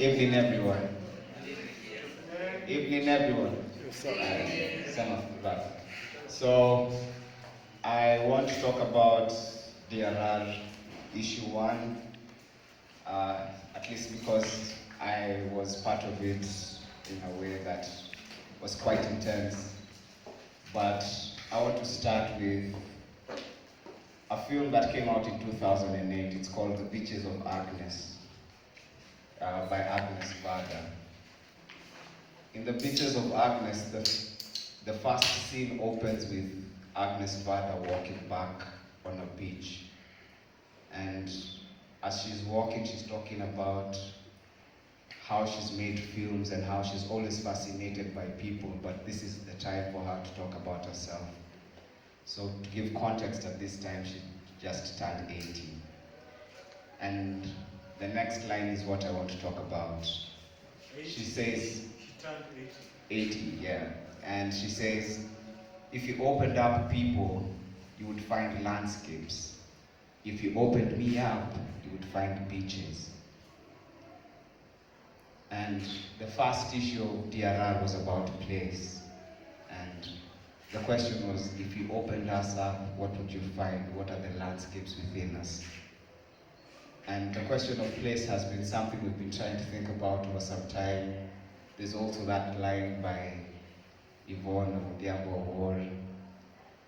Evening, everyone. Evening, everyone. Some of that. So, I want to talk about DRR issue one, at least because I was part of it in a way that was quite intense. But I want to start with a film that came out in 2008. It's called The Beaches of Agnes, by Agnes Varda. In The Beaches of Agnes, the first scene opens with Agnes Varda walking back on a beach. And as she's walking, she's talking about how she's made films and how she's always fascinated by people, but this is the time for her to talk about herself. So to give context, at this time, she just turned 18. And the next line is what I want to talk about. She says, she turned 80, yeah. And she says, if you opened up people, you would find landscapes. If you opened me up, you would find beaches. And the first issue of DRR was about place. And the question was, if you opened us up, what would you find? What are the landscapes within us? And the question of place has been something we've been trying to think about for some time. There's also that line by Yvonne Odiambo Award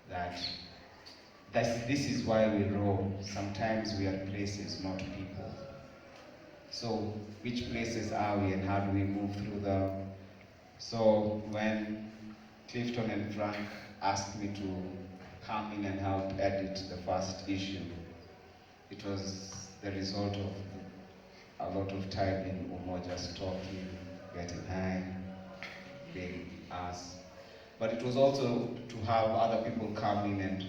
that this is why we roam. Sometimes we are places, not people. So which places are we and how do we move through them? So when Clifton and Frank asked me to come in and help edit the first issue, it was the result of a lot of time in just talking, getting high, being us. But it was also to have other people come in and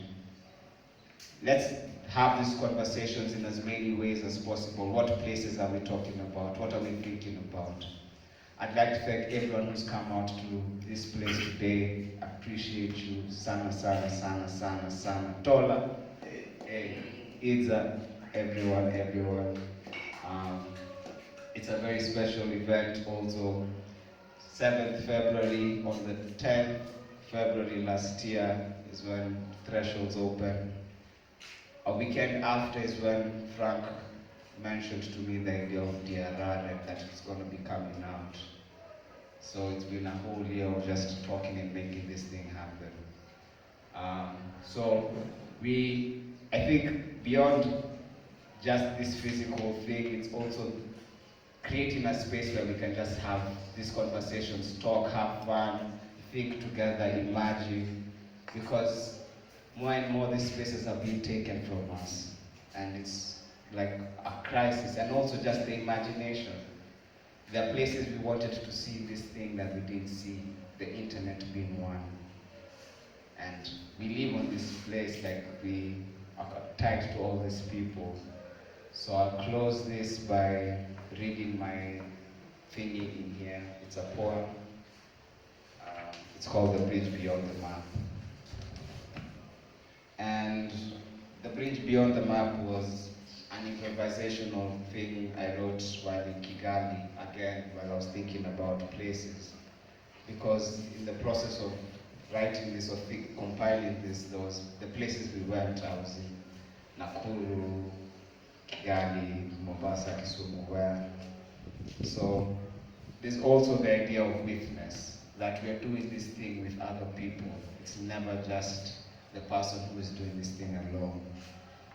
let's have these conversations in as many ways as possible. What places are we talking about? What are we thinking about? I'd like to thank everyone who's come out to this place today. I appreciate you. Sana, sana, sana, sana, sana. Tola, Iza, everyone. It's a very special event also. 7th February, on the 10th February last year is when thresholds open. A weekend after is when Frank mentioned to me the idea of DRR and that it's going to be coming out. So it's been a whole year of just talking and making this thing happen. So I think beyond just this physical thing, it's also creating a space where we can just have these conversations, talk, have fun, think together, imagine, because more and more these spaces are being taken from us, and it's like a crisis, and also just the imagination. There are places we wanted to see this thing that we didn't see, the internet being one. And we live on this place like we are tied to all these people. So I'll close this by reading my thingy in here. It's a poem. It's called The Bridge Beyond the Map. And The Bridge Beyond the Map was an improvisational thing I wrote while in Kigali, again, while I was thinking about places. Because in the process of writing this or compiling this, there was the places we went. I was in Nakuru, Kigali, Mombasa, Kisumu, where. So there's also the idea of witness, that we are doing this thing with other people. It's never just the person who is doing this thing alone.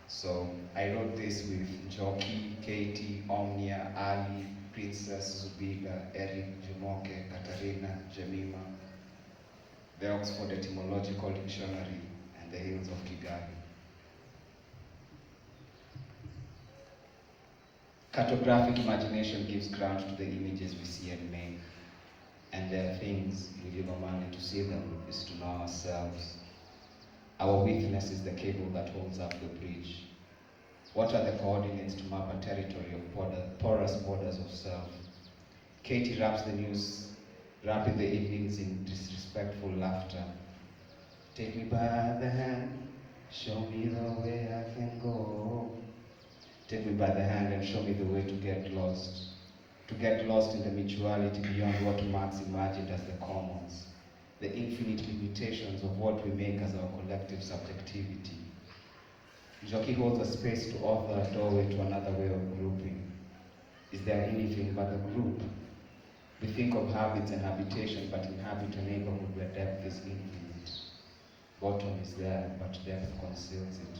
So I wrote this with Joki, Katie, Omnia, Ali, Princess, Zubiga, Eric, Jumoke, Katarina, Jemima, the Oxford Etymological Dictionary, and the Hills of Kigali. Cartographic imagination gives ground to the images we see and make, and there are things we live only to see them is to know ourselves. Our witness is the cable that holds up the bridge. What are the coordinates to map a territory of porous borders of self? Katie wraps the news, wrapping the evenings in disrespectful laughter. Take me by the hand, show me the way I can go. Take me by the hand and show me the way to get lost. to get lost in the mutuality beyond what Marx imagined as the commons, the infinite limitations of what we make as our collective subjectivity. Njoki holds a space to offer a doorway to another way of grouping. Is there anything but the group? We think of habits and habitation, but inhabit a neighborhood where depth is infinite. Bottom is there, but depth conceals it.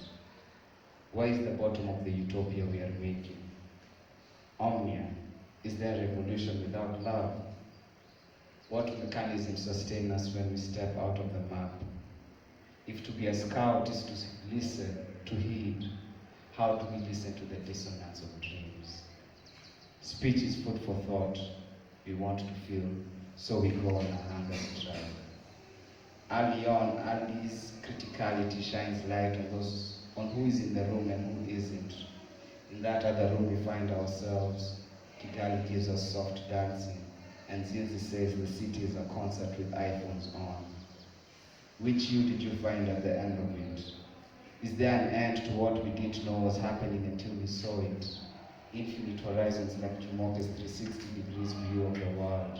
Where is the bottom of the utopia we are making? Omnia, is there revolution without love? What mechanisms sustain us when we step out of the map? If to be a scout is to listen, to heed, how do we listen to the dissonance of dreams? Speech is food for thought. We want to feel, so we go on a hunger to try. Early on, Ali's criticality shines light on who is in the room and who isn't. In that other room we find ourselves. Kigali gives us soft dancing, and Zinzi says the city is a concert with iPhones on. Which you did you find at the end of it? Is there an end to what we didn't know was happening until we saw it? Infinite horizons like Jumoke's 360 degrees view of the world.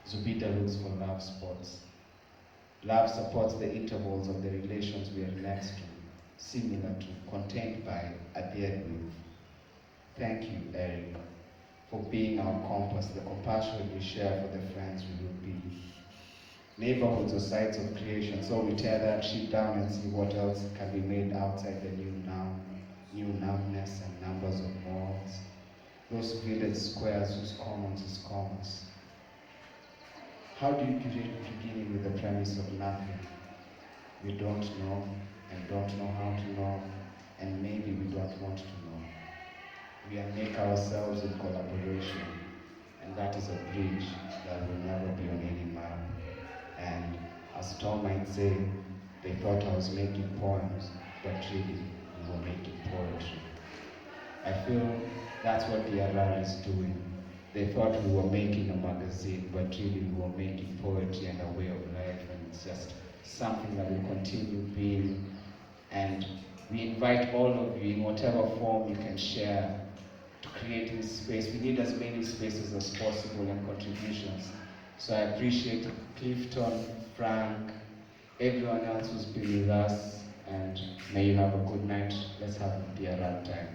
Zubida looks for love spots. Love supports the intervals of the relations we are next to, similar to, contained by, adhered with. Thank you, Eric, for being our compass, the compassion we share for the friends we will be. Neighborhoods are sites of creation, so we tear that shit down and see what else can be made outside the new numbness and numbers of malls. Those village squares whose commons is commerce. How do you create beginning with the premise of nothing? We don't know, and don't know how to know, and maybe we don't want to know. We make ourselves in collaboration, and that is a bridge that will never be on any map. And as Tom might say, they thought I was making poems, but really we were making poetry. I feel that's what DRR is doing. They thought we were making a magazine, but really we were making poetry and a way of life, and it's just something that will continue being. And we invite all of you in whatever form you can share to create this space. We need as many spaces as possible and contributions. So I appreciate Clifton, Frank, everyone else who's been with us, and may you have a good night. Let's have a DRR time.